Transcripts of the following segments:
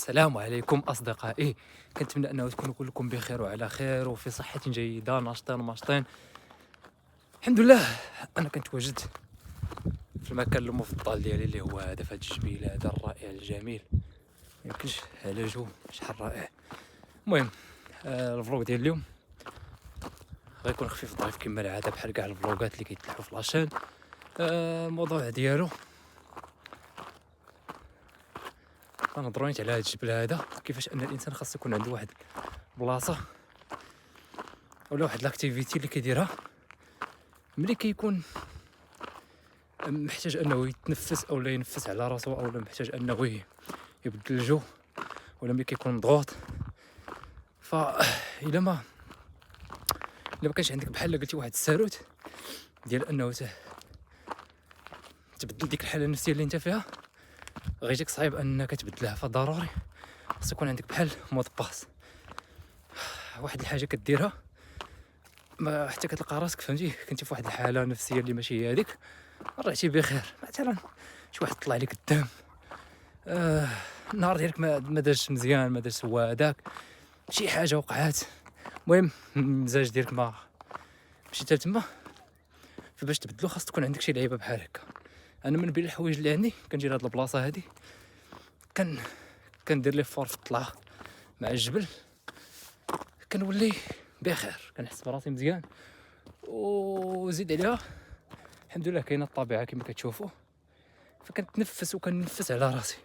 السلام عليكم أصدقائي. كنتمنى أنه تكونوا كلكم بخير وعلى خير وفي صحة جيدة، ناشطين ماشطين. الحمد لله. أنا كنتواجد في المكان المفضل ديالي اللي هو هذا، في هذا الجبيل هذا الرائع الجميل، ميمكنش على جو شحال رائع. المهم الفلوق ديال اليوم غيكون خفيف ظريف كما العادة بحال كاع الفلوقات اللي كيطلعوا في لاشين. الموضوع ديالو غنهضروا نيت على هذا الجبل هذا، كيفاش ان الانسان خاص يكون عنده واحد بلاصه ولا واحد لاكتيفيتي اللي كيديرها ملي كيكون محتاج انه يتنفس او لا ينفس على راسو، او لا محتاج انه يبدل الجو، ولا ملي كيكون مضغوط. الا ما كانش عندك بحال قلتي واحد الساروت ديال انه تبدل ديك الحاله النفسيه اللي انت فيها، غيجيك صعيب انك تبدلها. فضروري خاص يكون عندك بحال مود باس، واحد الحاجه كديرها ما حتى كتلقى راسك فهمتي كنتي في واحد الحاله نفسيه اللي ماشي هي هذيك، رجعتي بخير. مثلا شي واحد طلع لك قدام، النهار ديالك ما دارش مزيان، ما دارش هو هذاك، شي حاجه وقعات، المهم المزاج ديالك ما مشي حتى تما. فباش تبدلو خاص تكون عندك شي لعيبه بحال هكا. انا من بين الحوايج اللي عندي كنجي لهاد البلاصه هادي، كندير لي فور في الطلعه مع الجبل، كنولي بخير، كنحس براسي مزيان. وزيد عليها الحمد لله كاينه الطبيعه كما كتشوفوا، فكنتنفس وكننفس على راسي.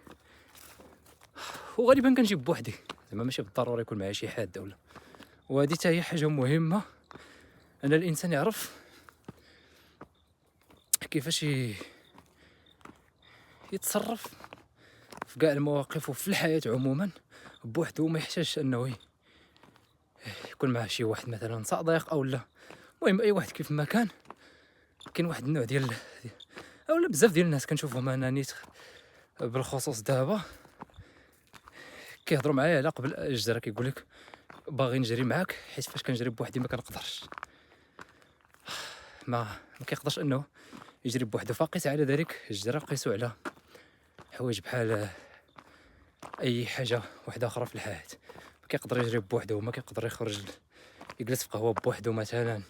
وغالبا كنجيب بوحدي، زعما ماشي بالضروره يكون معايا شي حد ولا. وهذه حتى هي حاجه مهمه، ان الانسان يعرف كيفاش يتصرف في كاع المواقف وفي الحياه عموما بوحدو، وما يحتاجش انه يكون معاه شي واحد مثلا صديق او لا. المهم اي واحد كيف ما كان. كاين واحد النوع ديال اولا بزاف ديال الناس كنشوفهم انا نيت بالخصوص دابا كيهضروا معايا على قبل الجزيره، كيقول لك باغي نجري معاك حيت فاش كنجري بوحدي ما كنقدرش، ما كيقدرش انه يجري بوحده. فقيس على ذلك الجزيره، قيسوا على حوايج بحال اي حاجه واحده اخرى في الحياه. ما كيقدر يجري بوحده، وما كيقدر يخرج يجلس في قهوه بوحده مثلا،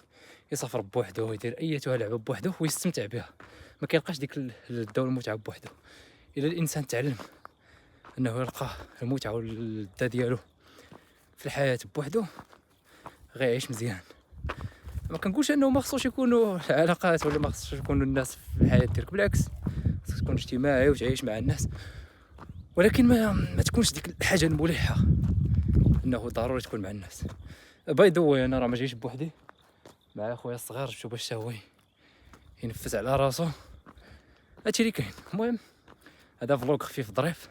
يسافر بوحده، يدير ايتها لعبه بوحده ويستمتع بها. ما كيلقاش ديك الذوق المتعه بوحده. الا الانسان تعلم انه يلقى المتعه واللذه ديالو في الحياه بوحده، غيعيش مزيان. ما كنقولش انه ما خصوش يكونوا العلاقات ولا ما خصوش يكونوا الناس في الحياه ديالك، بالعكس خصك تكون اجتماعي وتعيش مع الناس، ولكن ما تكونش ديك الحاجه الملحه انه ضروري تكون مع الناس. باي ذا واي انا راه ما جايش بوحدي، مع اخويا الصغير جبتو باش هو ينفس على راسو. هادشي اللي كاين. المهم هذا فلوق خفيف ظريف،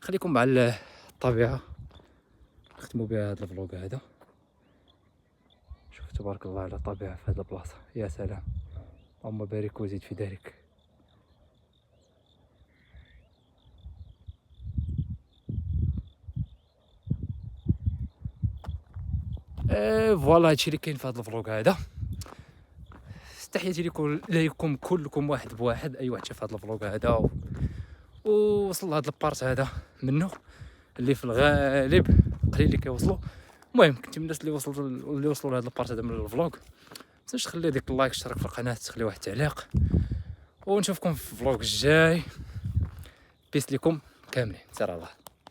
خليكم مع الطبيعه، نختموا بها هذا الفلوق هذا. شوف تبارك الله على الطبيعه في هذه البلاصه، يا سلام، اللهم بارك وزيد في ذلك. فوالا هادشي اللي كاين في هذا الفلوق هذا. تحياتي ليكم كلكم واحد بواحد، اي واحد شاف هذا الفلوق هذا ووصل لهذا البارت هذا منه، اللي في الغالب قليل اللي كيوصلوا. المهم كنت من الناس اللي وصلوا لهذا البارت هذا من الفلوق. متنساش تخلي ديك اللايك، اشترك في القناه، تخلي واحد التعليق، ونشوفكم في الفلوق الجاي. بيس لكم كاملين، سير الله.